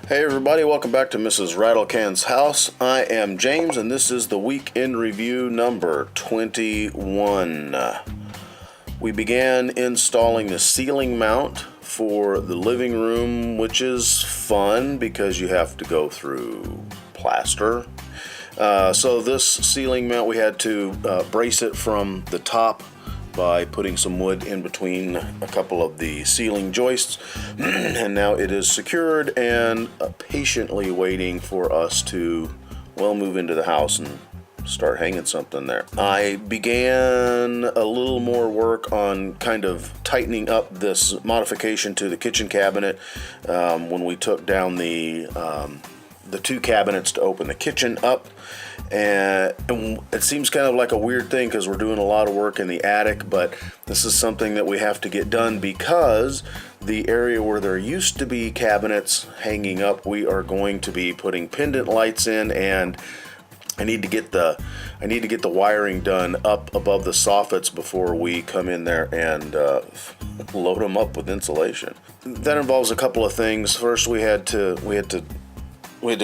Hey everybody, welcome back to Mrs. RATTLECAN'S house. I am James and this is the week in review number 21. We began installing the ceiling mount for the living room, which is fun because you have to go through plaster. So this ceiling mount, we had to brace it from the top by putting some wood in between a couple of the ceiling joists, and now it is secured and patiently waiting for us to, well, move into the house and start hanging something there. I began a little more work on kind of tightening up this modification to the kitchen cabinet when we took down the two cabinets to open the kitchen up. And it seems kind of like a weird thing because we're doing a lot of work in the attic, but this is something that we have to get done because the area where there used to be cabinets hanging up, we are going to be putting pendant lights in, and I need to get the wiring done up above the soffits before we come in there and load them up with insulation. That involves a couple of things. First, we had to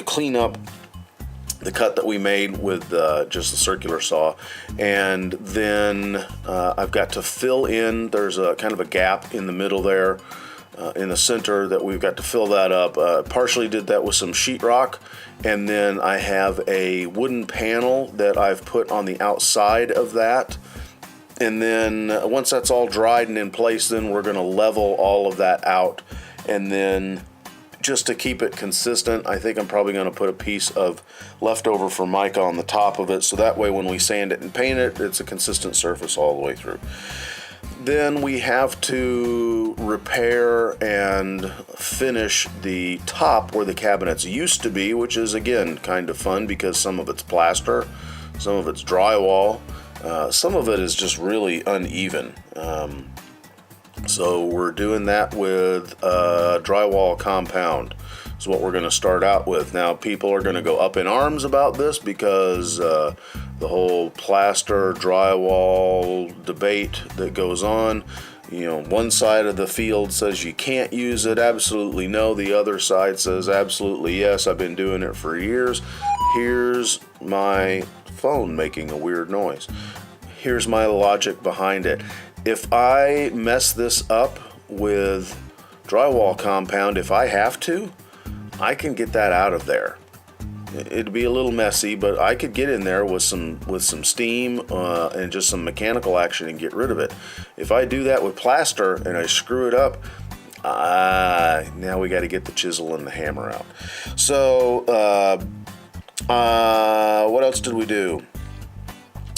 clean up the cut that we made with just the circular saw, and then I've got to fill in. There's a kind of a gap in the middle there, in the center, that we've got to fill that up. Partially did that with some sheetrock, and then I have a wooden panel that I've put on the outside of that. And then once that's all dried and in place, then we're going to level all of that out, and then just to keep it consistent, I think I'm probably going to put a piece of leftover Formica on the top of it, so that way when we sand it and paint it, it's a consistent surface all the way through. Then we have to repair and finish the top where the cabinets used to be, which is again kind of fun because some of it's plaster, some of it's drywall, some of it is just really uneven. So we're doing that with drywall compound is what we're going to start out with. Now people are going to go up in arms about this because the whole plaster drywall debate that goes on, you know, one side of the field says you can't use it, absolutely no. The other side says absolutely yes, I've been doing it for years. Here's my phone making a weird noise. Here's my logic behind it. If I mess this up with drywall compound, if I have to, I can get that out of there. It'd be a little messy, but I could get in there with some steam and just some mechanical action and get rid of it. If I do that with plaster and I screw it up, now we got to get the chisel and the hammer out. So what else did we do?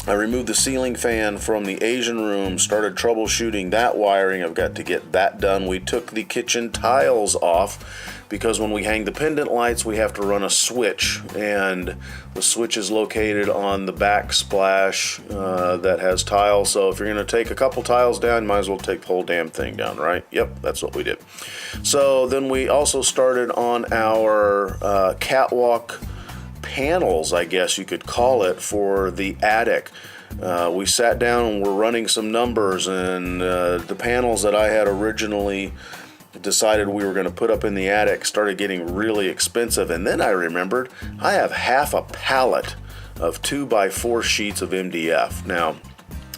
I removed the ceiling fan from the Asian room, started troubleshooting that wiring. I've got to get that done. We took the kitchen tiles off because when we hang the pendant lights, we have to run a switch, and the switch is located on the backsplash that has tiles. So if you're going to take a couple tiles down, you might as well take the whole damn thing down, right? Yep, that's what we did. So then we also started on our catwalk panels, I guess you could call it, for the attic. We sat down and we're running some numbers, and the panels that I had originally decided we were going to put up in the attic started getting really expensive, and then I remembered I have half a pallet of 2x4 sheets of MDF. Now,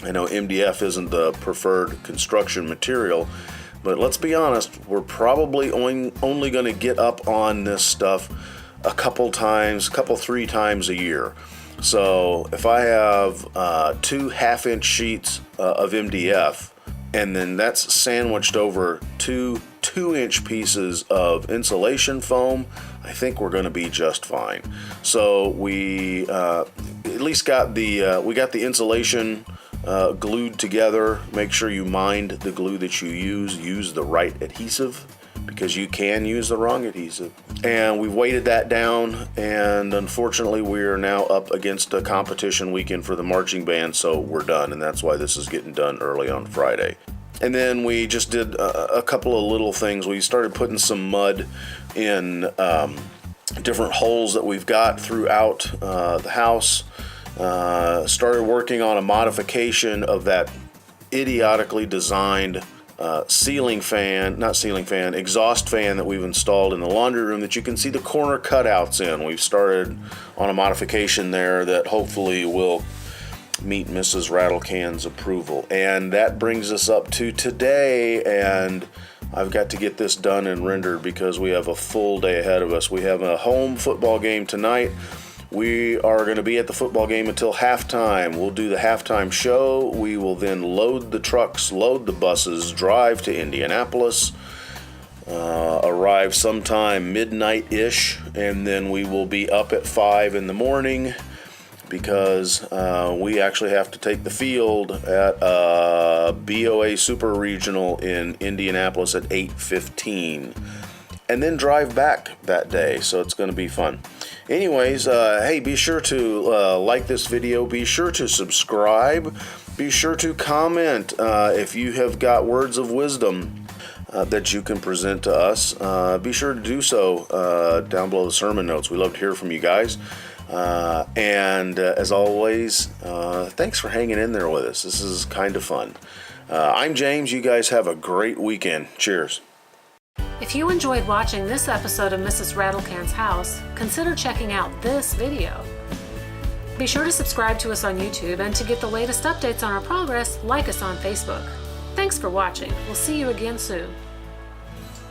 I know MDF isn't the preferred construction material, but let's be honest, we're probably only going to get up on this stuff a couple, 3 times a year. So if I have 2 half-inch sheets of MDF, and then that's sandwiched over 2 2-inch pieces of insulation foam, I think we're going to be just fine. So we at least got the insulation glued together. Make sure you mind the glue that you use the right adhesive, because you can use the wrong adhesive. And we've weighted that down, and unfortunately we are now up against a competition weekend for the marching band, so we're done, and that's why this is getting done early on Friday. And then we just did a couple of little things. We started putting some mud in different holes that we've got throughout the house. Started working on a modification of that idiotically designed exhaust fan that we've installed in the laundry room that you can see the corner cutouts in. We've started on a modification there that hopefully will meet Mrs. RATTLECAN'S approval. And that brings us up to today, and I've got to get this done and rendered because we have a full day ahead of us. We have a home football game tonight. We are going to be at the football game until halftime. We'll do the halftime show. We will then load the trucks, load the buses, drive to Indianapolis, arrive sometime midnight-ish, and then we will be up at 5 in the morning because we actually have to take the field at BOA Super Regional in Indianapolis at 8:15. And then drive back that day, so it's going to be fun. Anyways, hey, be sure to like this video, be sure to subscribe, be sure to comment if you have got words of wisdom that you can present to us. Be sure to do so down below the sermon notes. We love to hear from you guys. And as always, thanks for hanging in there with us. This is kind of fun. I'm James. You guys have a great weekend. Cheers. If you enjoyed watching this episode of Mrs. RATTLECAN'S house, consider checking out this video. Be sure to subscribe to us on YouTube, and to get the latest updates on our progress, like us on Facebook. Thanks for watching. We'll see you again soon.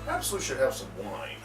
Perhaps we should have some wine.